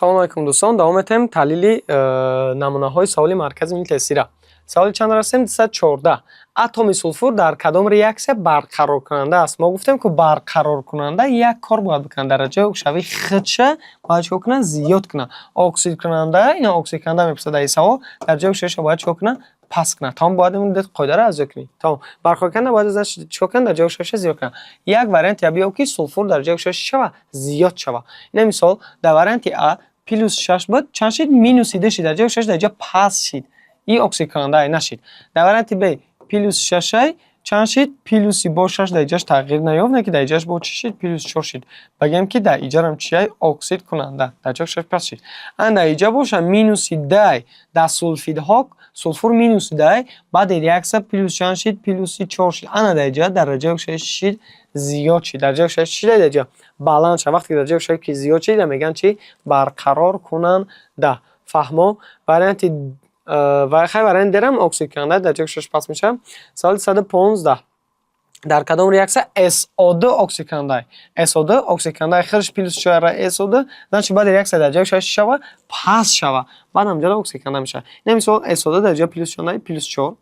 салом алейкум дӯстон. Давом метавем таҳлили намунаҳои саволи маркази милтесира. Саволи чанд растем? 214. Атоми сулфур дар кадом реаксия барқароркунанда аст? Мо гуфтем ки барқароркунанда як кор бояд бикунад. Дараҷаи ӯкшавии худша бояд чико кунад? Зиёд кунад. Оксидкунанда, ина оксидкунанда мепурсад дар савол, дараҷаи ӯкшавиша бояд чико кунад? Паст кунад. Тамом бояд имрӯз қоидаро аз кунед. Тамом. Барқароркунанда бояд чико кунад? Дараҷаи ӯкшавиша зиёд кунад. Як варианти я биёв ки сулфур дараҷаи ӯкшавиша шава зиёд шава. Ина мисол дар варианти А +6 буд, чанд шид? -2 шид. Дараҷаи ӯкшавиша дараҷа паст шид. И оксидкунанда нашид. Дар варианти Б +6 чанд шид? +6 бо 6 дараҷаш тағйир наёфт, не ки дараҷаш бо чӣ шид? +4 шид. Багем ки дар иҷарам чия? Оксидкунанда. Дараҷаи ӯкшавиша паст шид. Ан дар иҷа боша -10 дар сулфидҳо сулфур -10 баъди реаксия плюс чанд шид? +4 шид. Ана дар иҷа дараҷаи ӯкшавиша шид? Зиёд шид. Дараҷаи ӯкшавиша чӣ дараҷа? Баланд шид. Вақте ки дараҷаи ӯкшавиша ки зиёд шид, мегӯянд чӣ? Барқарор кунанда. Фаҳмо? Варианти варианти дерам оксидкунанда дараҷаи ӯкшавиша паст мешавад. Саволи 115. Дар кадом реаксия SO2 оксидкунанда? SO2 оксидкунанда хирш +4 SO2, значит баъди реаксия дараҷаи ӯкшавиша шава? Паст шава. Баъд ҳамҷода оксидкунанда мешавад. Ин мисол SO2 дараҷа +4.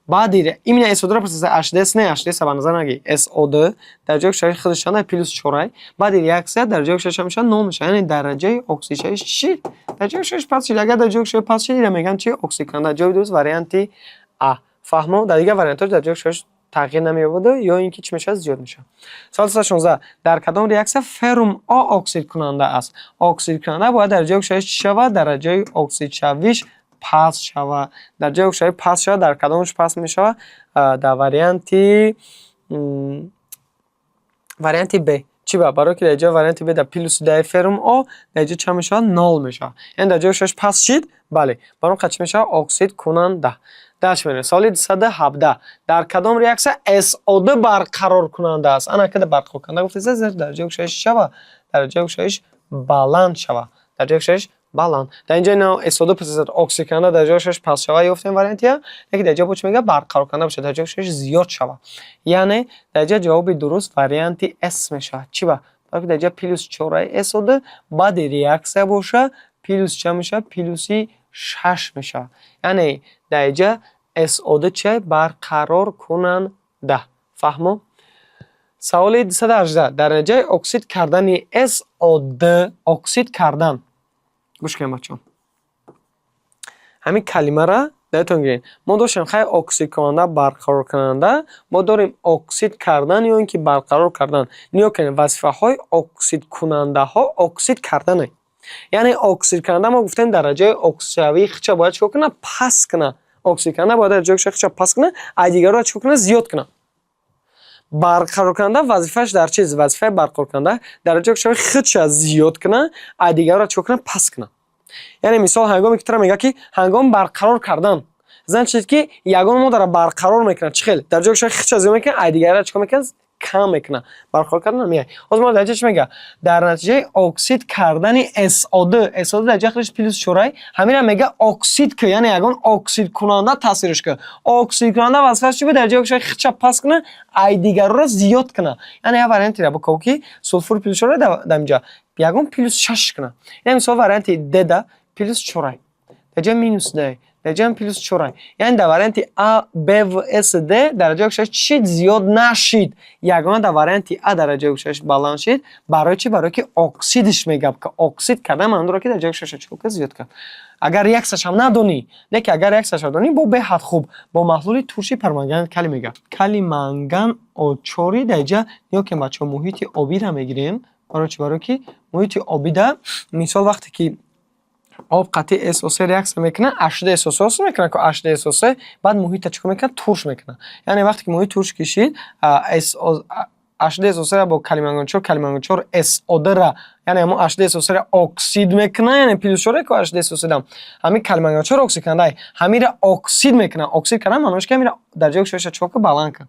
Баъди именно SO2 ро пурсида H2S не H2S ба назар нагир. SO2 дараҷаи ӯкшавиша хирш чанд +4. Баъди реаксия дараҷаи ӯкшавиша мешавад 0 мешавад. Яъне дараҷаи оксидшавиша чӣ? Дараҷаи ӯкшавиша паст шид. Агар дараҷаи ӯкшавиша паст шид, ин мегӯянд чӣ? Оксидкунанда. Ҷавоби дуруст варианти А. Фаҳмо? Дар дигар вариантҳо дараҷаи ӯкшавиша тағйир намеёбад ё ин ки чӣ мешавад? Зиёд мешавад. Саволи 116. Дар кадом реаксия феррум О оксидкунанда аст? Оксидкунанда бояд дараҷаи ӯкшавиша чӣ шавад? Дараҷаи оксидшавиш паст шава. Дараҷаи ӯкшавӣ паст шава. Дар кадомаш паст мешава? Дар варианти Б. Чӣ ба? Барои ки дараҷаи варианти Б дар +10 феррум О дараҷа чанд мешавад? 0 мешавад. Яъне дараҷаи ӯкшавиша паст шид? Бале. Барои чӣ мешавад? Оксидкунанда. Даш мерем. Саволи 217. Дар кадом реаксия SO2 барқароркунанда аст? Ана када барқароркунанда гуфтаст, дараҷаи ӯкшавиша шава? Дараҷаи ӯкшавиша баланд шава. Дараҷаи ӯкшавиша баланд. Дар инҷа ина SO2 пурсида оксидкунанда дараҷаи ӯкшавиша паст шава ёфтем варианти Я. Яке дараҷа бо чӣ мегӯяд? Барқароркунанда бошад. Дараҷаи ӯкшавиша зиёд шава. Яъне дараҷа ҷавоби дуруст варианти С мешавад. Чӣ ба? Барои ки дараҷа +4 SO2 баъди реаксия боша плюс чанд мешавад? +6 мешавад. Яъне дар инҷа SO2 чӣ? Барқарор кунанда. Фаҳмо? Саволи 218. Дараҷаи оксид кардани SO2 оксид кардан. гӯш кунед бачаҳо. Ҳамин калимаро дайтон гиред. Мо доштем хай оксидкунанда, барқароркунанда, мо дорем оксид кардан ё ин ки барқарор кардан. Ниё кунед вазифаҳои оксидкунандаҳо оксид кардане. Яъне оксидкунанда мо гуфтем дараҷаи оксидшавии худша бояд чико кунад? Паст кунад. Оксидкунанда бояд дараҷаи ӯкшавии худша паст кунад, ай дигарро чико кунад? Зиёд кунад. Барқароркунанда вазифааш дар чиз? Вазифаи барқароркунанда дараҷаи ӯкшавии худша зиёд кунад, ай дигарро чико кунад? Паст кунад. Яъне мисол ҳангоме ки тра мегӯяд ки ҳангоми барқарор кардан, значит ки ягон моддаро барқарор мекунад. Чӣ хел? Дараҷаи ӯкшавии худша зиёд мекунад, ай дигарро чико мекунад? Кам мекунад. Барқарор кардан меяд. Ҳозир мо дараҷа чӣ мегӯяд? Дар натиҷаи оксид кардани SO2 дараҷа худаш +4, ҳаминро мегӯяд оксид ки, яъне ягон оксидкунанда таъсирш кунад. Оксидкунанда вазифааш чӣ буд? Дараҷаи ӯкшавии худша паст кунад, ай дигарро зиёд кунад. Яъне як вариантира бикав ки сулфур +4 дар инҷа ягон +6 кунад. Яъне мисол варианти Д да +4, дараҷа -10, дараҷа +4. Яъне дар варианти А, Б в С, Д дараҷаи ӯкшавиша чӣ шид? Зиёд нашид. Ягона дар варианти А дараҷаи ӯкшавиша баланд шид. Барои чӣ? Барои ки оксидш мегӯяд ки оксид кардан маъно дорад ки дараҷаи ӯкшавиша чико кунад? Зиёд кунад. Агар реаксияш ҳам надонӣ, лекин агар реаксияшро донӣ, бо беҳад хуб бо маҳлули турши парманган кали мегӯяд. Кали манган очори дар инҷа ниё ки бачаҳо муҳити обиро мегирем. Барои чӣ? Барои ки муҳити обида мисол вақте ки об қатъи SO3 реаксия мекунад, H2SO3 мекунад ки H2SO3 баъд муҳитро чико мекунад? Турш мекунад. Яъне вақте ки муҳит турш кишид, H2SO3 бо калиманганчор SO2 яъне ҳамон H2SO3 оксид мекунад, яъне +4 ки H2SO3 ҳамин калиманганчор оксидкунанда ҳамиро оксид мекунад. Оксид кардан маънош ки ҳамиро дараҷаи ӯкшавиша чико ки баланд кунад.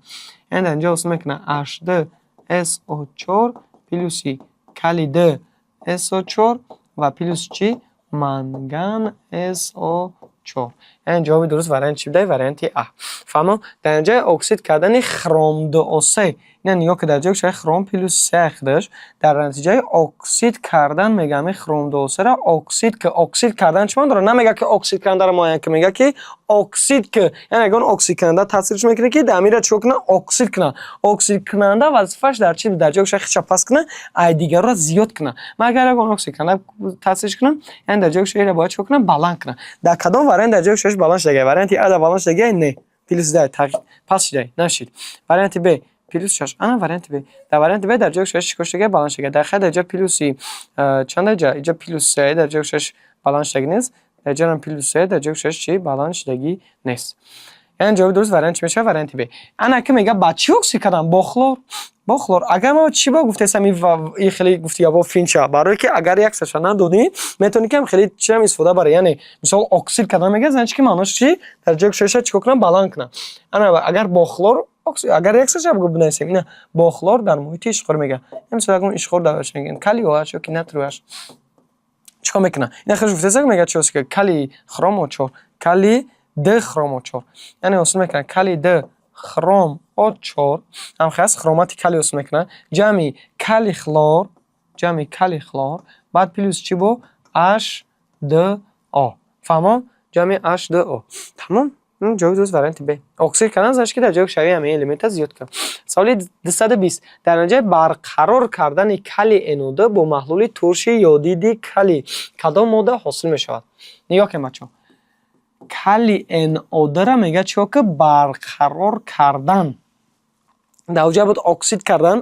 Яъне дар инҷа ҳосил мекунад H2SO4 плюси кали D SO4 ва плюс чӣ? Манган SO4. 4. یعنی جواب درست وارنت چی بوده؟ وارنت ا. فهمو؟ در جای اکسید کردن خرم 2O3 یعنی نگاه که در جای شای خرم پلوس 3 خودش در نتیجه اکسید کردن میگه می خرم 2O3 را اکسید که اکسید کردن چی داره؟ نمیگه که اکسید کردن ما که میگه که اکسید که یعنی اگر اکسید کننده تاثیرش میکنه که دمیره چوک نه اکسید کنه اکسید کننده وظیفش در چی در جای شای خیش پاس کنه ای دیگر را زیاد کنه مگر اگر اکسید کننده تاثیرش کنه یعنی در جای شای را باید چوک کنه بالانس کنه در کدام وارنت در جای شایش بالانس دیگه وارنت ا در بالانس دیگه نه پلوس ده پاس شده نشید وارنت ب پلوس 6 انا وارنت ب در وارنت ب در جای شایش چیکار دیگه بالانس دیگه در خد در جای پلوسی چند در جای پلوس 3 در جای شایش بالانس دیگه نیست در جای پلوس 3 در جای شایش چی بالانس دیگه نیست یعنی جواب درست وارنت میشه وارنت ب انا که میگه با چی اکسید کردن بخلور اگر ما چی با گفتیم این خیلی گفتی یا با فینچا برای که اگر یک سشن ندونی میتونی که خیلی چیم استفاده بره یعنی مثلا اکسید کردن میگه زنش که معناش چی در جای شش چیکار کنم بالانس کنم انا اگر بخلور اگر یک سشن بگو بنویسیم اینا بخلور در محیط اشخور میگه مثلا اگه اشخور داشت میگن کلی واش که نتروش چیکار میکنه اینا خیلی گفته میگه چیست که کلی خرم 4 کلی د خرم 4 یعنی اصلا میکنه کلی د خرم 4 هم خاص خروماتی کلی اصلا میکنه جمع کلی خلور بعد پلوس چی بو H2O فهمو جمع H2O تمام جواب درست وارنت ب اکسید کردن زش که در جای شوی همه الیمنت زیاد کنه سوال 220 در نتیجه برقرار کردن کلی NO2 با محلول ترش یودید کلی کدام ماده حاصل می شود نگاه کنید بچه‌ها کلی NO2 را میگه چیکار که برقرار کردن در جای بود اکسید کردن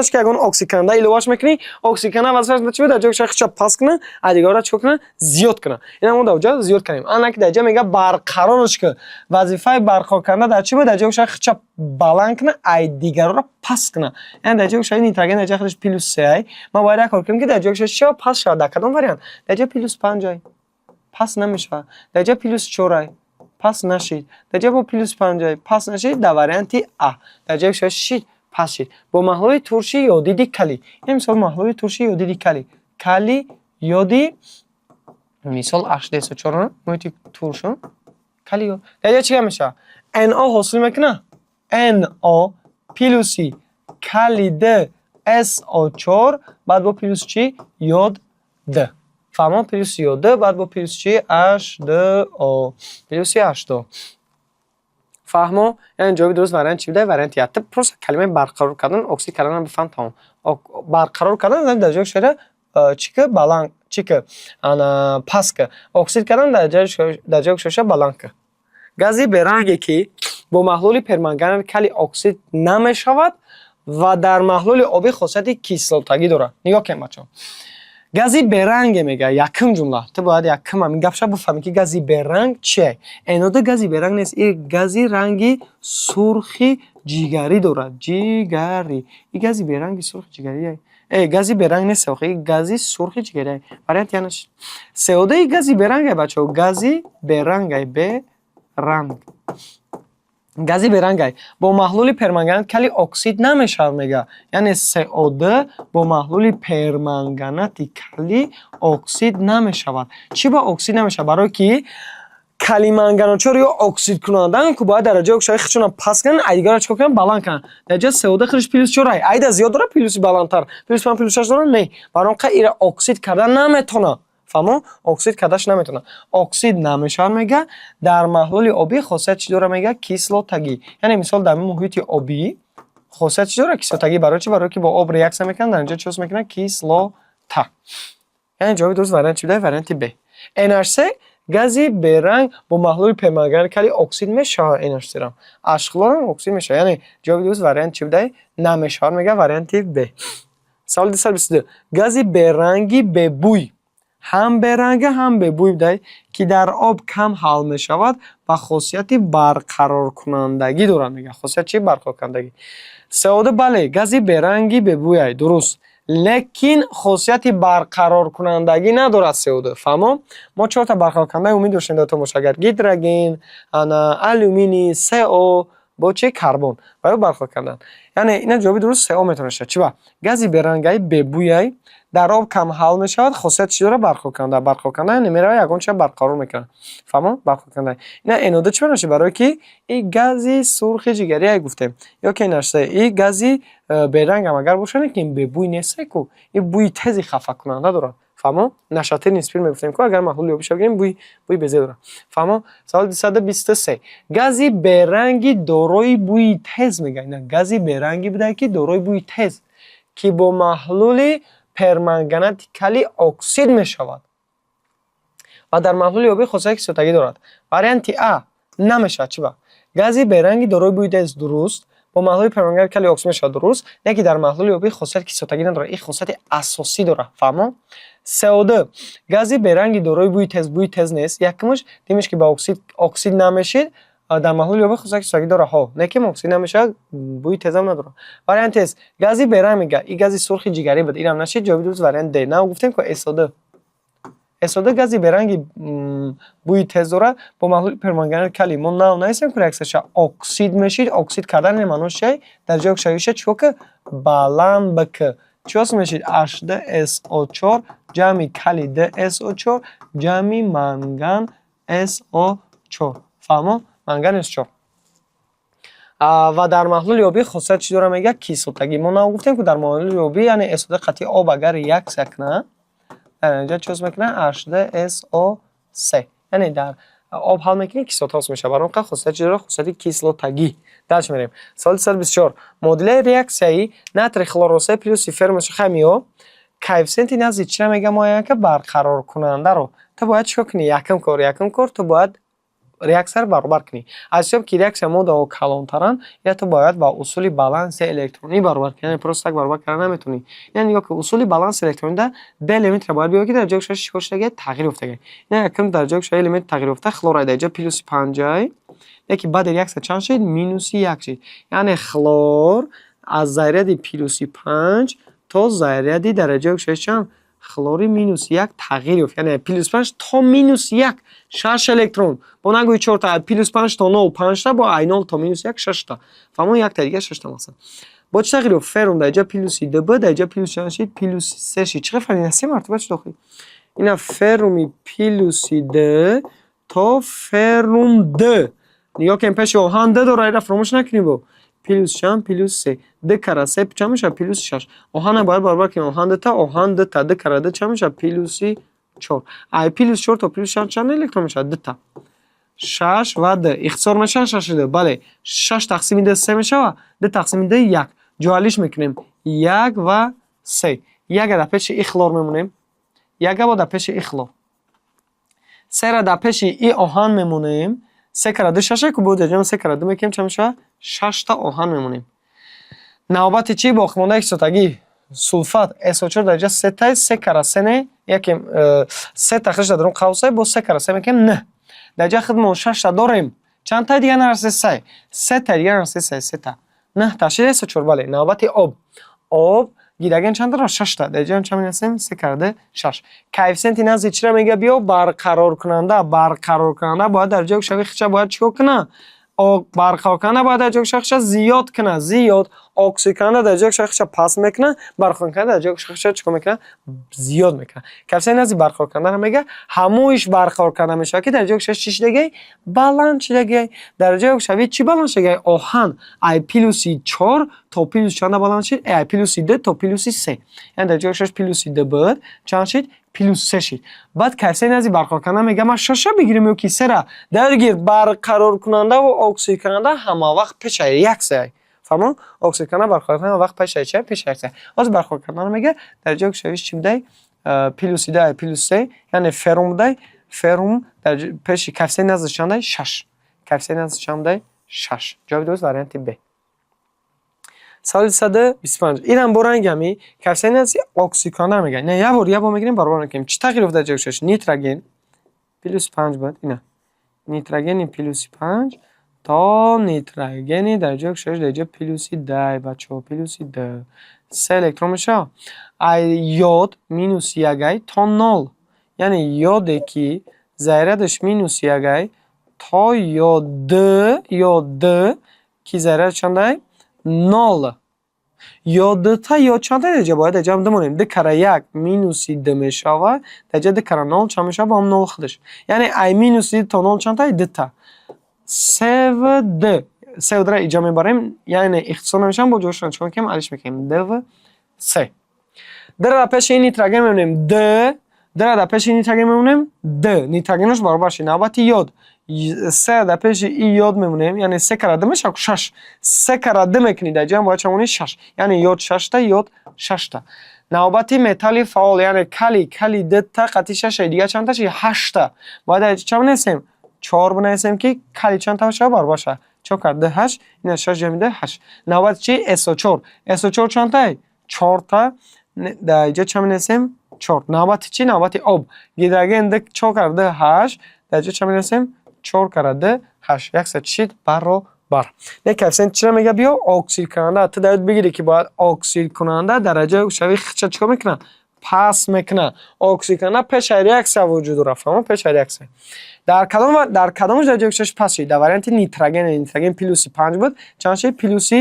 زش که اگر اکسید کننده ایلواش میکنی اکسید کننده واسه چی در جای شخص پاس کنه دیگه را چیکار کنه زیاد کنه اینا ما در جای زیاد کنیم انا که در جای میگه برقرارش که وظیفه برقرار کردن در چی بود در جای شخص بالانس کنه ای دیگه را پاس کنه یعنی در جای شخص نیتروژن در جای خودش پلوس 3 ما باید کار کنیم که در جای شخص پاس شود در کدام وریانت در جای پلوس 5 پاس نمیشه در جای پلوس 4 پاس نشید در جای با پلوس 5 پاس نشید در وریانت ا در جای شش پاس شید با محلول ترشی یودید کلی این مثال محلول ترشی یودید کلی یودی مثال H2SO4 محیط ترشون کلی یود در جای چی میشه NO حاصل میکنه NO پلوسی کلی د SO4 بعد با پلوس چی یود د فهمو پلوس یود بعد با پلوس چی H2O پلوسی H2 فهمو یعنی جواب درست وارنت چی بوده وارنت یا پروس کلمه برقرار کردن اکسید کردن رو بفهم تمام برقرار کردن در جای شده چی که بالانس چی که انا پاس که اکسید کردن در جای شده بالانس که گازی به رنگی که با محلول پرمنگنات کلی اکسید نمیشود و در محلول آبی خاصیت کیسلتگی داره نگاه کنید بچه‌ها گازی به رنگ میگه یکم جمله تو باید یکم همین گپشپ بفهمی که گازی به رنگ چیه NO2 گازی به رنگ نیست این گازی رنگی سرخی جیگری داره جیگری این گازی به رنگ سرخ جیگریه گازی به رنگ نیست آخه این گازی سرخ جیگریه وارنت یعنی CO2 گازی به رنگه بچه‌ها گازی به رنگه به رنگ گازی به رنگ با محلول پرمنگنات کلی اکسید نمیشه میگه یعنی CO2 با محلول پرمنگنات کلی اکسید نمیشود چی با اکسید نمیشه برای که کلی منگنات چرا یا اکسید کنندن که باید درجه اکسید خودشون پاس کنن ایدیگار چیکار کنن بالانس کنن درجه CO2 خودش پلوس چرا ایدا زیاد داره پلوس بالانتر پلوس 5 پلوس 6 داره نه برای که ایرا اکسید کردن نمیتونه فهمو اکسید کداش نمیتونه اکسید نمیشه میگه در محلول آبی خاصیت چی داره میگه کیسلتگی یعنی مثال در محیط آبی خاصیت چی داره کیسلتگی برای چی برای که با آب ریاکشن میکنه در اینجا چیز میکنه کیسلت یعنی جواب درست وارنت چی بوده وارنت ب NH3 گازی به رنگ با محلول پرمنگنات کلی اکسید میشه NH3 را اشغال اکسید میشه یعنی جواب درست وارنت چی بوده نمیشه میگه وارنت ب سوال 222 گازی به رنگی به بوی هم به رنگ هم به بوی بوده که در آب کم حل می شود و خاصیت برقرار کنندگی داره میگه خاصیت چی برقرار کنندگی CO2 بله گازی به رنگی به بوی درست لیکن خاصیت برقرار کنندگی نداره CO2 فهمو ما 4 تا برقرار کننده امید داشتیم در تو مشاگر هیدروژن آلومینی CO با چه کربن برای برخورد کردن. یعنی اینا جوابی درست سه میتونه شه. چی با گازی برنگی به بویی در آب کم حل میشود خاصیت چی داره برخورد کردن نمیره یگان چه برقرار میکنه فهمون برخورد کردن اینا انوده چی میشه برای که این گازی سرخ جگری گفتیم یا که نشه این گازی برنگ هم اگر باشه که به بوی نیست کو این بوی تیزی خفه کننده داره فهمون نشاطی نسبی میگفتیم که اگر محلول یابی شه بگیریم بوی بزه داره فهمون سوال 223 گازی برنگی دارای بوی تیز میگه اینا گازی برنگی بوده که دارای بوی تیز که با محلول پرمنگنات کلی اکسید می شود و در محلول یابی خاصیت کیسوتگی دارد. واریانت ا نمیشه چی با گازی برنگی دارای بوی تیز درست با محلول پرمنگنات کلی اکسید میشه درست نه که در محلول یابی خاصیت کیسوتگی نداره این خاصیت اساسی داره فهمو CO2 گازی برنگی دارای بوی تیز نیست یکمش دیمش که با اکسید نمیشید در محلول یابی خاصیت کیسوتگی داره ها نه که اکسید نمیشه بوی تیز هم نداره. واریانت اس گازی برنگ میگه این گازی سرخ جگری بود اینم نشید جواب درست واریانت دی نه گفتیم که SO2 گازی برنگی بوی تیز داره با محلول پرمنگنات کلی ما نه نیستیم که عکسش اکسید میشید اکسید کردن معنیش چیه در جای شایشه چیه که بلند بک چیوس میشید H2SO4 جمع کلی DSO4 جمع منگن SO4 فهمو منگن SO4 و در محلول یابی خاصیت چی داره میگه کیسوتگی ما نه گفتیم که در محلول یابی یعنی SO2 قطعی آب اگر یک سکنه در اینجا چیز میکنه H2SO3 یعنی در آب حل میکنه کیسوتاس میشه برای اون خاصیت چی داره خاصیت کیسلوتگی درش میریم. سوال 224 معادله ریاکسیایی نتر خلوروسه پلوس فرمش خمیو کوفیشنت نزدیک چرا میگه ما که برقرار کننده رو تو باید چیکار کنی یکم کار تو باید ریاکسر برابر کنی از جب که ریاکسر مود و کلانترن یا تو باید با اصول بالانس الکترونی برابر کنی یعنی پروستاک برابر کردن نمیتونی یعنی یا که اصول بالانس الکترونی ده الیمنت رو باید بیاری که در جای شش خوش دیگه تغییر افتاده نه یکم در جای شش الیمنت تغییر افتاد خلورید اینجا پلوس 5 یکی بعد ریاکسر چند شد مینوس 1 شد یعنی خلور از ذره پلوس 5 تا ذره درجه 6 چند خلوری مینوس 1 تغییر یافت یعنی پلوس 5 تا مینوس 1 6 الکترون با نگوی 4 تا پلوس 5 تا 9 5 تا با ای 0 تا مینوس 1 6 تا فهمون یک تا دیگه 6 تا مثلا با چه تغییر فرم در جا پلوس 2 با در جا پلوس 4 شید پلوس 3 شید چه فرقی هست مرتبه چه داخلی اینا فرمی پلوس 2 تا فرم 2 یا که پیش آهن ده داره اینا فراموش نکنی با پلوس چند پلوس 3 ده کرا 3 چند میشه پلوس 6 آهن باید برابر کنیم آهن ده تا ده کرا ده چند میشه پلوس 4 ای پلوس 4 تا پلوس 6 چند الکترون میشه ده تا 6 و ده اختصار میشه 6 ده بله 6 تقسیم ده 3 میشه و ده تقسیم ده 1 جوالیش میکنیم 1 و 3 1 در پیش اخلور میمونیم 1 با در پیش اخلور 3 را در پیش ای آهن میمونیم 3 کرده 6 که بود جمع 3 کرده میکنیم چه میشه 6 تا آهن میمونیم نوبت چی با خمانده کیسوتگی سولفات SO4 درجه 3 تا 3 کرده 3 نه یکی 3 تخریج دارم قوسه با 3 کرده 3 میکنیم نه درجه خودمون 6 تا داریم چند تا دیگه نرسه 3 تا دیگه نرسه 3 تا نه تشریح SO4 بله نوبت آب گیرگن چند داره 6 تا درجه چند میرسیم 3 کرده 6 کوفیشنت نزدیک چرا میگه بیا برقرار کننده باید در جای شاخص باید چیکار کنه برقرار کننده باید در جای شاخص زیاد کنه زیاد اکسید کننده در جای شاخص پاس میکنه برقرار کننده در جای شاخص چیکار میکنه زیاد میکنه کوفیشنت نزدیک برقرار کننده میگه همویش برقرار کننده میشه که در جای شاخص چیش دیگه بالانس دیگه در جای شاخص چی بالانس دیگه آهن ای پلوس 4 تا پلوس چند بالانس شد ای پلوس 2 تا پلوس 3 یعنی در جای شاخص پلوس 2 بود چند شد پلوس 3 شد بعد کوفیشنت نزدیک برقرار کننده میگه ما 6 بگیریم یا کی 3 را درگیر برقرار کننده و اکسید کننده همه وقت پیش یک سه فهمون اکسید کننده برقرار کننده وقت پیش چه پیش یک سه از برقرار کننده میگه در جای شویش چی بوده پلوس 2 پلوس 3 یعنی فرم بوده فرم در پیش کوفیشنت نزدیک چند 6 کوفیشنت نزدیک چند 6 جواب درست واریانت ب سوال 125 اینم برنگمی کوفیشنت نزدیک اکسید کننده میگه نه یه بار میگیریم برابر کنیم چی تغییر افتاد در جای شش نیتروژن پلوس 5 بود اینا نیتروژن پلوس 5 تا نیتروژن در جای 6 درجه پلوس 10 بچه‌ها پلوس 10 3 الکترون میشه یود مینوس 1 تا 0 یعنی یودی که ذره‌اش مینوس 1 تا یود ки заряд чандай 0 ё дта ё чанда деҷа бояд деҷа думонем д кара 1 минуси д мешавад деҷа д кара 0 чанд мешавад бо ҳам 0 худаш яъне ай минуси д то 0 чандай дта св д св-ра иҷа мебарем яъне ихтисор намешавад бо ҷошон чикор мекунем алиш мекунем дв с д-ра дар пеши ин нитроген мемонем д д-ра дар пеши ин нитроген мемонем д нитрогенаш баробар шид навбати ёд с дар пеши и ёд мемонем яъне с кара д мешавад 6 с кара д мекунӣ дар ҷамъ бояд чанд монӣ 6 яъне ёд 6 та ёд 6 та навбати металли фаъол яъне кали дта қатъи 6 дигар чанд та шид 8 та бояд чанд бинависем 4 бинависем ки кали чанд та шавад баробар шавад 4 кара д 8 ина 6 ҷамъи д 8 навбати чи SO4 SO4 чанд та 4 та дар ҷа чанд бинависем 4 навбати чи навбати об гидроген д 4 кара д 8 дар ҷа чанд бинависем 4 кара д 8 100 шид баробар не коэффициент чира мега биё оксидкунанда ту даёд бигирӣ ки бояд оксидкунанда дараҷаи шави хича чикор мекуна пас мекуна оксидкунанда пешаи реаксия вуҷуд дорад фаҳмо пешаи реаксия дар кадомаш дараҷаи хичаш пас шид дар варианти нитроген плюси 5 буд чанд шид плюси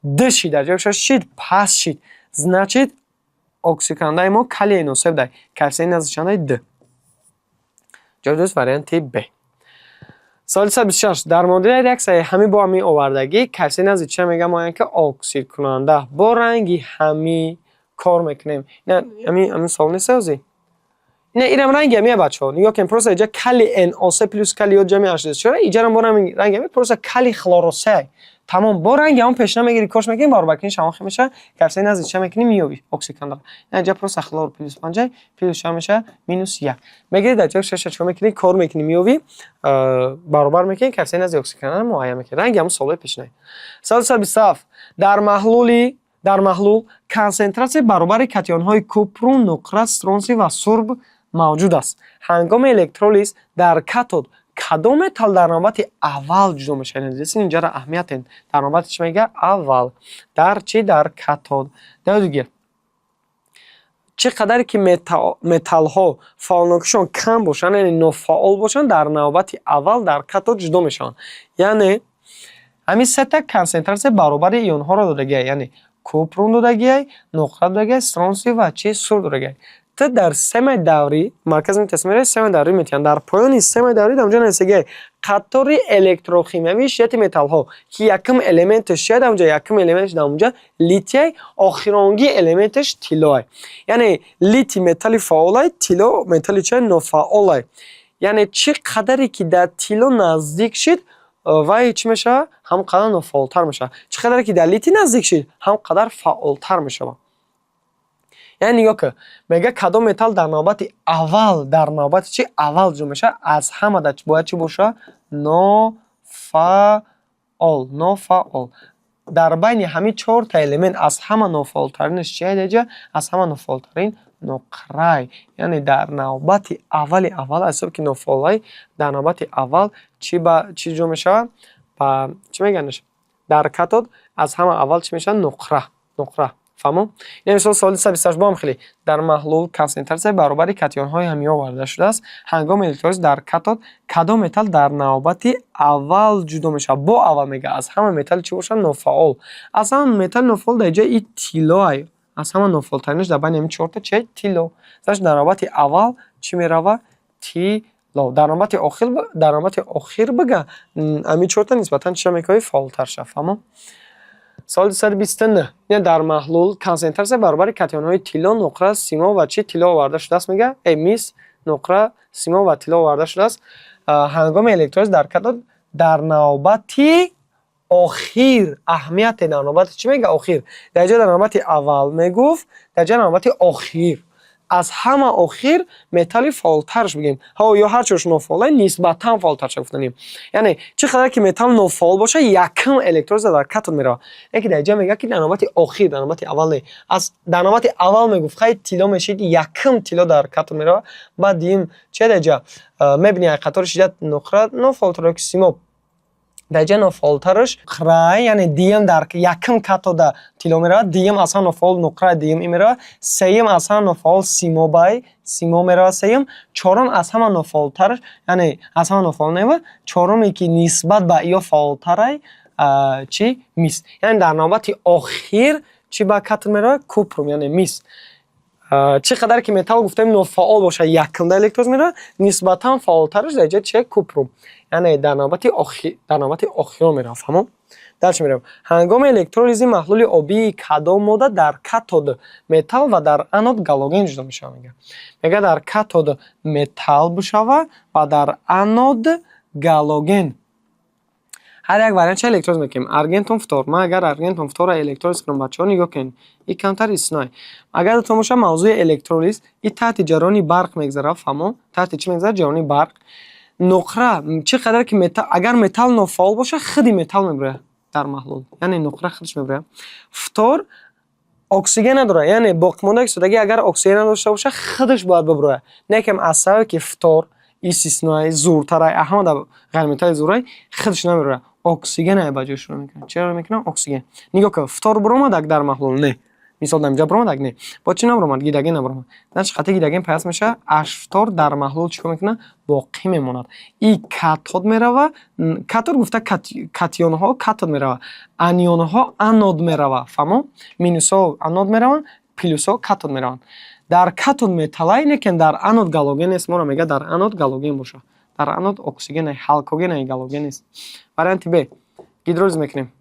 2 шид дараҷаи хичаш шид пас шид значит оксидкунандаи мо калий носиб дай коэффициент назди чандай д ҷавоби дуруст варианти б соли 126 дар модели реаксияи ҳамӣ бо ҳамӣ овардагӣ коэффициент назди чӣ мегӯям моян ки оксидкунанда бо ранги ҳамӣ кор мекунем ҳамин суол нест ёзи не инам ранги ҳамия бачаҳо нигоҳ кунем просто иҷа кали NaOC плюс кали ёд ҷамъи H2SO чора иҷарам бо ранги ҳамӣ просто кали хлоросей тамом бо ранги ҳамон пешна мегирӣ кош мекунӣ баробар кунӣ шамохи меша коэффициент назди чӣ мекунӣ миёбӣ оксидкунанда иҷа просто хлор плюс 5 плюс чанд меша минус 1 мегирӣ дар ҷои шаша чикор мекунӣ кор мекунӣ миёбӣ баробар мекунӣ коэффициент назди оксидкунанда муайян мекунӣ ранги ҳамон суолҳои пешнаи соли 127 дар маҳлул консентратсияи баробари катионҳои купру нуқра стронсий ва сурб мавҷуд аст ҳангоми электролиз дар катод кадом металл дар навбати аввал ҷудо мешавад инҷара аҳамиятен дар навбати чӣ мега аввал дар чӣ дар катод дагар чӣ қадаре ки металлҳо фаъолнокишон кам бошанд яъне нофаъол бошанд дар навбати аввал дар катод ҷудо мешаванд яъне ҳамин сета консентратсия баробари ионҳоро додагиай яъне купрун додагиай нуқра додагиай стронсий ва чӣ сурб додагиай ту дар семаи даврӣ маркази тасмираи семаи даврӣ метиҳанд дар поёни семаи даврӣ дар онҷо нависагиай қатори электрохимиявии шиddати металлҳо ки якум элементаш чия дар онҷа якум элементаш дар онҷа литий охиронгии элементаш тиллоай яъне литий металли фаъолай тилло металли чия нофаъолай яъне чӣ қадаре ки дар тилло наздик шид вай чӣ мешавад ҳамон қадар нофаъолтар мешавад чӣ қадаре ки дар литий наздик шид ҳамон қадар фаъолтар мешавад яъне нигоҳ ки мега кадом металл дар навбати аввал дар навбати чӣ аввал ҷудо мешавад аз ҳама бояд чӣ бошад нофаъол дар байни ҳамин 4 та элемент аз ҳама нофаъолтаринаш чия деҷа аз ҳама нофаъолтарин нуқрай яъне дар навбати аввали аввал аз ҳисоби ки нофаъолай дар навбати аввал чӣ ҷудо мешавад ба чӣ меганаш дар катод аз ҳама аввал чӣ мешавад нуқра фаҳмо ин мисол соли 128 бо ҳам хеле дар маҳлул консентратсияи баробари катионҳои ҳамия оварда шудааст ҳангоми электролиз дар катод кадом металл дар навбати аввал ҷудо мешавад бо аввал мега аз ҳама металли чӣ бошад нофаъол аз ҳама металли нофаъол дар ҷои тиллоай аз ҳама нофаъолтаринаш дар байни ҳамин 4 та чӣ тилло значит дар навбати аввал чӣ меравад тилло дар навбати охир бага ҳамин 4 та нисбатан чӣ мекунад фаъолтар шавад фаҳмо соли 129 дар маҳлул консентратсия баробари катионҳои тилло нуқра симо ва чӣ тилло оварда шудааст мега мис нуқра симо ва тилло оварда шудааст ҳангоми электролиз дар катод дар навбати охир аҳамияте дар навбати чӣ мега охир дар ҷои дар навбати аввал мегуфт дар ҷои навбати охир аз ҳама охир металли фаъолтарш бигем ё ҳар чораш нофаъолай нисбатан фаъолтарша гуфтанем яъне чӣ қадар ки металл нофаъол бошад якум электролиза дар катод меравад яке дар ҷа мега ки дар навбати охир дар навбати аввал не аз дар навбати аввал мегуфт хай тилло мешид якум тилло дар катод меравад баъд дим чӣ дар ҷа мебини қатори шиддат нуқра нофаъолтар ки симо дар ҷа нофаъолтараш нуқрай яъне диюм дар якум катода тилло меравад диюм аз ҳама нофаъол нуқрай диюм меравад сеюм аз ҳама нофаъол симо меравад сеюм чорум аз ҳама нофаъолтараш яъне аз ҳама нофаъол нева чоруме ки нисбат ба ё фаъолтарай چی میس. یعنی در نوبت آخر چی به کاتود میره؟ کوپروم یعنی میس. چقدر که متال گفتیم نافعال باشه یک کنده الکترون میره نسبتا فعالترش در جای چه کوپروم یعنی در نوبت آخر میره. فهمو؟ درش میرم. هنگام الکترولیز محلول آبی کدام ماده در کاتود متال و در انود گالوگن جدا میشه؟ میگه در کاتود متال بشوه و در انود گالوگن. هر یک وریانت چه الکتروز میکنیم؟ ارگنتوم فطور. ما اگر ارگنتوم فطور را الکترولیز کنم بچه‌ها نگاه کن. این کمتر اسنای. اگر تو موشه موضوع الکترولیز این تحت جریان برق میگذره. فهمو؟ تحت چی میگذره؟ جریان برق. نقره چقدر که متال اگر متال نافعال باشه خودی متال میبره در محلول یعنی نقره خودش میبره. فطور اکسیژن نداره یعنی باقی مونده شدگی اگر اکسیژن نداشته باشه خودش باید ببره. نه که اصلا که فطور ایسیسنای زورترای احمد غیر متال زورای خودش نمیبره. اکسیژن باجوش رو میکنه. چرا میکنه؟ اکسیژن. نگاه کن فطور برآمد در محلول نه. مثال نمیجا برآمد نه. با چی نبرآمد؟ گیداگن نبرآمد. نش خاطر گیداگن پس میشه اش فطور در محلول چیکار میکنه؟ باقی میموند. این کاتود میره. کاتود گفته کاتیون ها کاتود میره. انیون ها انود میره. فهمو؟ مینوس ها انود میره. پلوس ها کاتود میره. در کاتود متالای نه که در انود گالوگن است. ما رو میگه در انود گالوگن باشه. در انود اکسیژن هالکوگن گالوگن است. وریانت ب گیدرولیز میکنیم.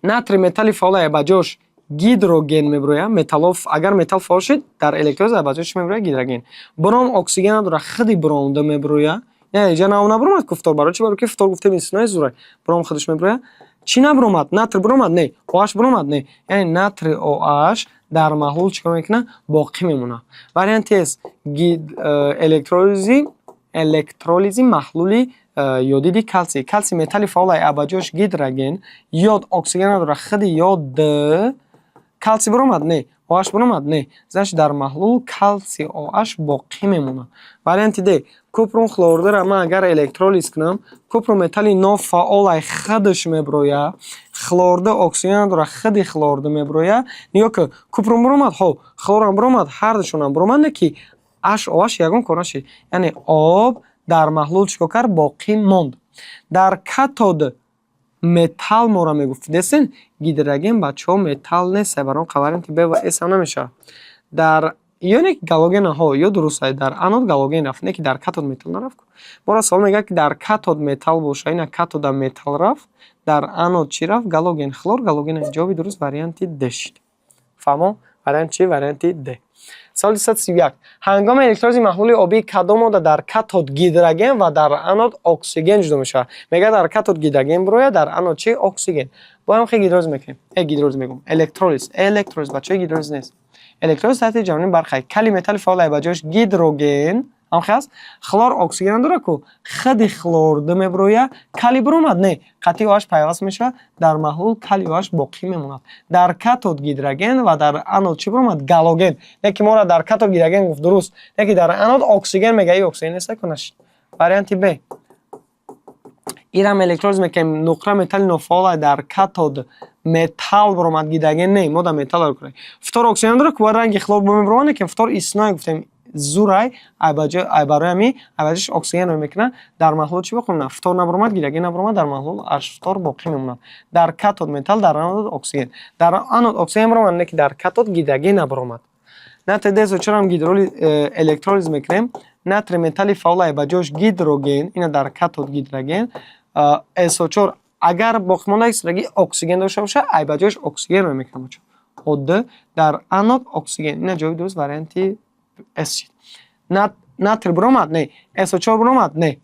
ناتری متال فعال با جوش گیدروگن میبروه. متالوف اگر متال فعال شد در الکترولیز با جوش میبروه گیدروگن. برام اکسیژن داره خودی برام دو میبروه. نه اینجا نبرومد گفتار برای چی؟ برای که فطور گفته میسنای زوره. برام خودش میبروه. چی نبرومد؟ ناتر برومد نه. OH برومد نه. یعنی ناتر OH در محلول چیکار میکنه؟ باقی میمونه. وریانت اس الکترولیزی محلولی یودیدی کلسی. کلسی متال فعال ابجوش گیدروگن یود اکسیژن داره خودی یود کلسی برومد نه. OH برومد نه. زنش در محلول کلسی OH باقی میمونه. وریانت د کوپروم خلورده را من اگر الکترولیز کنم کوپروم متال نافعال خودش میبروه. خلورده اکسیژن داره خودی خلورده میبروه. نگاه که کوپروم برومد ها خلورم برومد هر دوشون برومد نه که اش OH یگان کنه یعنی آب در محلول چیکار کرد؟ باقی ماند. در کاتود متال ما را میگفت دستین گیدروگن بچه‌ها متال نیست. برام قوارنت ب و اس هم نمیشه. در یونیک گالوگن ها یا درسته در انود گالوگن رفت نه که در کاتود متال نرفت. برای سوال میگه که در کاتود متال باشه اینا کاتود متال رفت در انود چی رفت؟ گالوگن خلور گالوگن. جوابی درست وریانت د شد. فهمو؟ وریانت چی؟ وریانت د. سوال 131 هنگام الکترولیز محلول آبی کدام ماده در کاتود گیدروگن و در انود اکسیژن جدا میشه؟ میگه در کاتود گیدروگن بروه در انود چی؟ اکسیژن. با هم خیلی گیدرولیز میکنیم. گیدرولیز میگم الکترولیز بچه گیدرولیز نیست. الکترولیز تحت جریان برق کلی متال فعال با جوش گیدروگن هم خاص خلور اکسیژن داره کو خودی خلورده میبروه کلی برومد نه قطعی واش پیوست میشه در محلول کلی واش باقی میموند. در کاتود گیدروگن و در انود چی برومد؟ گالوگن. نه که ما را در کاتود گیدروگن گفت درست نه که در انود اکسیژن میگه ای اکسیژن نیست کنش. وریانت ب ایرام الکترولیز میکنیم نقره متال نافعال در کاتود متال برومد گیدروگن نه ما در متال رو کنیم. فطور اکسیژن داره که رنگ خلور میبروه که فطور اسنای گفتیم زورای برای همی عوضش اکسیژن رو میکنه در محلول چی بخونم؟ فطور نبرومد گیدروگن نبرومد در محلول اش فطور باقی میمونه. در کاتود متال در انود اکسیژن. در انود اکسیژن برومد نه که در کاتود گیدروگن نبرومد. ناتر دزو چرا گیدرولیز الکترولیز میکنیم؟ ناتر متال فعال با جوش گیدروگن اینا در کاتود گیدروگن SO4 اگر باقی مونده است اکسیژن داشته باشه ای با جوش اکسیژن رو میکنه. خود در انود اکسیژن. اینا جواب درست وریانت اس شد. ناتر برومد نه. SO4 برومد نه.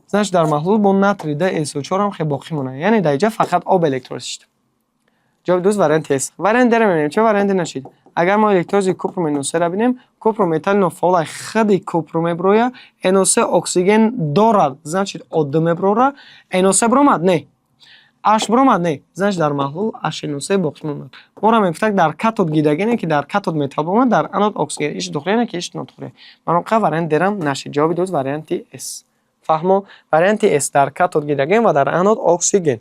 زنش در محلول با ناتر ده SO4 هم خیلی باقی مونه. یعنی در اینجا فقط آب الکترولیز شد. جواب درست وریانت اس. وریانت در میبینیم چه وریانت نشید. اگر ما الکترولیز کوپروم NO3 را ببینیم کوپروم متال نافعال خودی کوپروم میبروه NO3 اکسیژن دارد زنش آد میبروه NO3 برومد نه. اش برومد نه. زنش در محلول اش NO3 باقی مونه. ما را میگفتن در کاتود گیدروگن که در کاتود متال برومد در انود اکسیژن ایش دخوله نه که ایش ندخوله. من اون وریانت درم نشید. جواب درست وریانت اس. فهمو؟ وریانت اس در کاتود گیدروگن و در انود اکسیژن.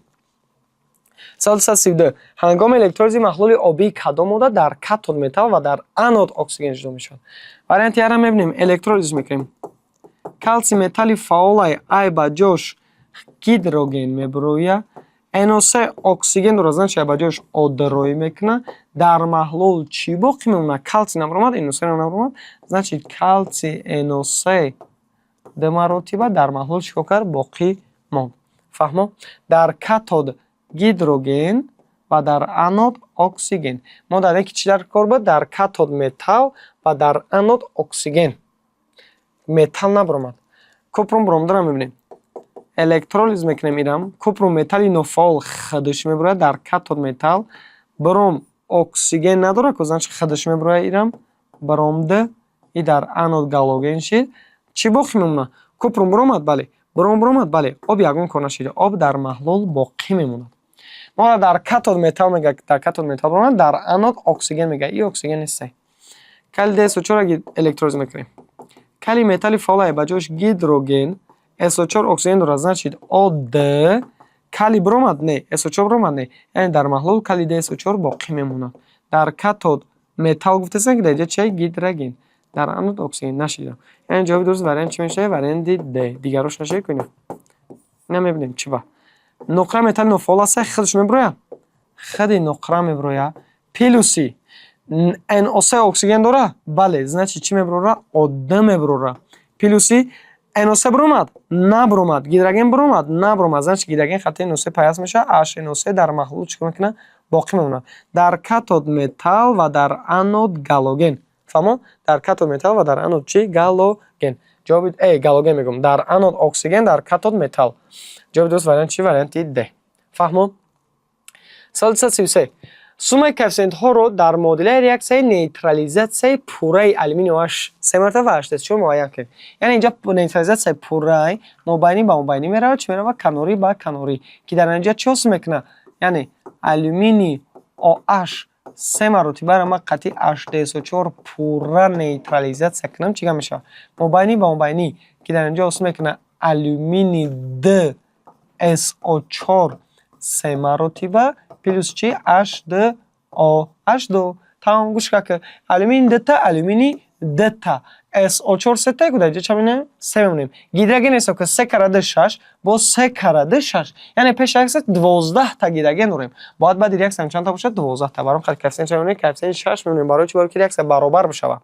سوال 132 هنگام الکترولیز محلول آبی کدام ماده در کاتود متال و در انود اکسیژن جدا میشود؟ وریانت را میبینیم الکترولیز میکنیم. کلسی متال فعال ای با جوش гидроген меброя. NO3 оксигенро значит ба ҷояш одроӣ мекуна. Дар маҳлул чӣ боқӣ мемона? Калсий набаромад, NO3 набаромад. Значит калсий NO3 ду маротиба дар маҳлул чӣ кард? Боқӣ монд. Фаҳмо? Дар катод гидроген ва дар анод оксиген. Мо дар яке чӣ дар кор буд? Дар катод металл ва дар анод оксиген. Металл набаромад. Купрум бромдро мебинем. Электролиз мекунем ирам. Купрум металли нофаъол хадош меброяд дар катод металл. Бром оксиген надорад ку значит хадош меброяд ирам. Бромд и дар анод галоген шид. Чӣ боқӣ мемона? Купрум бромад, бале. Бром бромад, бале. Об ягон кор нашида. Об дар маҳлул боқӣ мемонад. Мо дар катод металл мега, дар катод металл бромад, дар анод оксиген мега. И оксиген нест. Кали ДСО4 электролиз мекунем. Кали металли фаъол ба ҷояш гидроген SO4 оксиген дорад, значит OD кали бромад не, SO4 бромад не. Яъне дар маҳлул кали DSO4 боқӣ мемонад. Дар катод металл гуфтесам ки дар ҷо чӣ? Гидроген. Дар анод оксиген нашидам. Яъне ҷавоби дуруст вариант чӣ мешавад? Варианти D. Дигарош нашид кунем. Ина мебинем чӣ ба. Нуқра металли нофаъол аст, худаш меброяд. Худи нуқра меброяд. Плюси NO3 оксиген дора? Бале, значит чӣ меброра? OD меброра. Плюси NO3 бромад? Набромад. Гидроген бромад? Набромад. Значит гидроген хати NO3 пайваст мешавад. HNO3 дар маҳлул чӣ мекунад? Боқӣ мемонад. Дар катод металл ва дар анод галоген. Фаҳмо? Дар катод металл ва дар анод чӣ? Галоген. Ҷавоби галоген мегум. Дар анод оксиген, дар катод металл. Ҷавоби дуруст вариант чӣ? Варианти D. Фаҳмо? Соали 233. Сумаи коэффициентҳоро дар модулаи реаксияи нейтрализатсияи пурраи алюминиеваш 3 мартаба 84 муайян кунед. Яъне инҷа нейтрализатсияи пурраи мобайнӣ ба мобайнӣ меравад, чӣ меравад? Канорӣ ба канорӣ. Ки дар инҷа чӣ ҳосил мекунад? Яъне алюмини OH 3 маротибаро ма қатъи H2SO4 пурра нейтрализатсия кунам, чӣ гап мешавад? Мобайнӣ ба мобайнӣ ки дар инҷа ҳосил мекунад алюмини DSO4 3 маротиба плюс чӣ? H2O. H2. Тамом гӯш как алюмини ДТ, алюмини ДТ. SO4 сета куда ҷа ча менем? 3 мемонем. Гидроген ҳесоб ки 3 каради 6 бо 3 каради 6. Яъне пеш акс 12 та гидроген дорем. Бояд баъди реаксия чанд та бошад? 12 та. Баром коэффициент чанд мемонем? Коэффициент 6 мемонем. Барои чӣ? Барои ки реаксия баробар бишавад.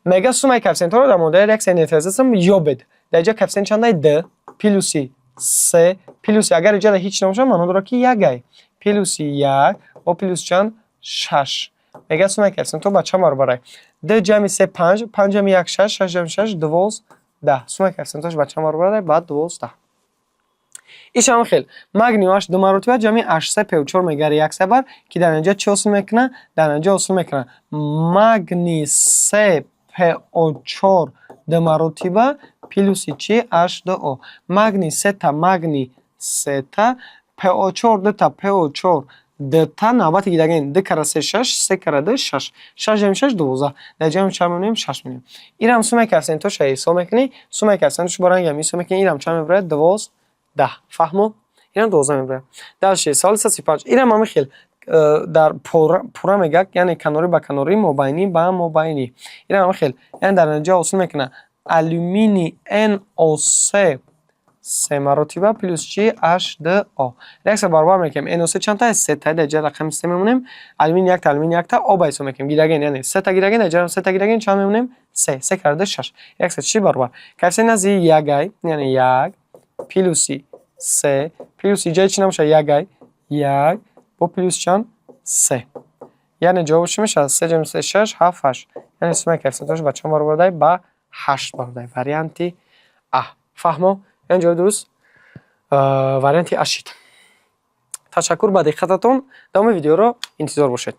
Мега сумаи коэффициентҳоро дар модели реаксияи нейтрализатсия ёбед. Дар ҷа коэффициент чанд? D плюси 3 плюси агар инҷа ҳеч набошад маъно дорад ки 1 плюси 1 бо плюс чанд? 6. Мега сумаи коэффициентҳо ба чанд баробар? D ҷамъи 3 5, 5 ҷамъи 1 6, 6 ҷамъи 6 12. Сумаи коэффициентҳош ба чанд баробар? Ба 12. ишам хел магний OH 2 маротиба ҷамъи H3PO4 мега реаксия бар ки дар инҷа чӣ ҳосил мекунад? Дар инҷа ҳосил мекунад магний 3PO4 2 маротиба плюси чӣ? H2O. Магний 3 та магний 3 та PO4 2 та PO4 2 навбати гидроген 2 кара 3 6, 3 кара 2 6. 6 ҷамъи 6 12. Дар ҷамъи чанд мемонем? 6 мемонем. Инам сумаи коэффициентҳош ҳисоб мекунӣ. Сумаи коэффициентҳош бо ранги ҳисоб мекунӣ. Инам чанд меброяд? 12. Фаҳмо? Инам 12 меброяд. Далше соали 135. Инам ҳамин хел дар пурра мегӯяд, яъне канорӣ ба канорӣ, мобайнӣ ба мобайнӣ. Инам ҳамин хел. Яъне дар инҷа ҳосил мекунад алюмини NO3 3 маротиба плюс чӣ? H2O. Реаксия баробар мекунем. NO3 чанд та? 3 та. Дар ҷа рақами 3 мемонем. Алюмини 1 та, алюмини 1 та. Об ҳисоб мекунем. Гидроген яъне 3 та гидроген, дар ҷа 3 та гидроген чанд мемонем? 3. 3 карда 6. Реаксия чӣ баробар? Коэффициент нази 1 яъне 1 плюси 3 плюси ҷа чӣ намешавад? 1 1 бо плюс чанд? 3. Яъне ҷавоб чӣ мешавад? 3 ҷамъи 3 6 7 8. Яъне сумаи коэффициентҳош ба чанд баробар? Ба 8 баробар. Варианти А. Фаҳмо? яъне ҷавоби дуруст варианти А шид. Ташаккур ба диққататон. Давоми видеоро интизор бошед.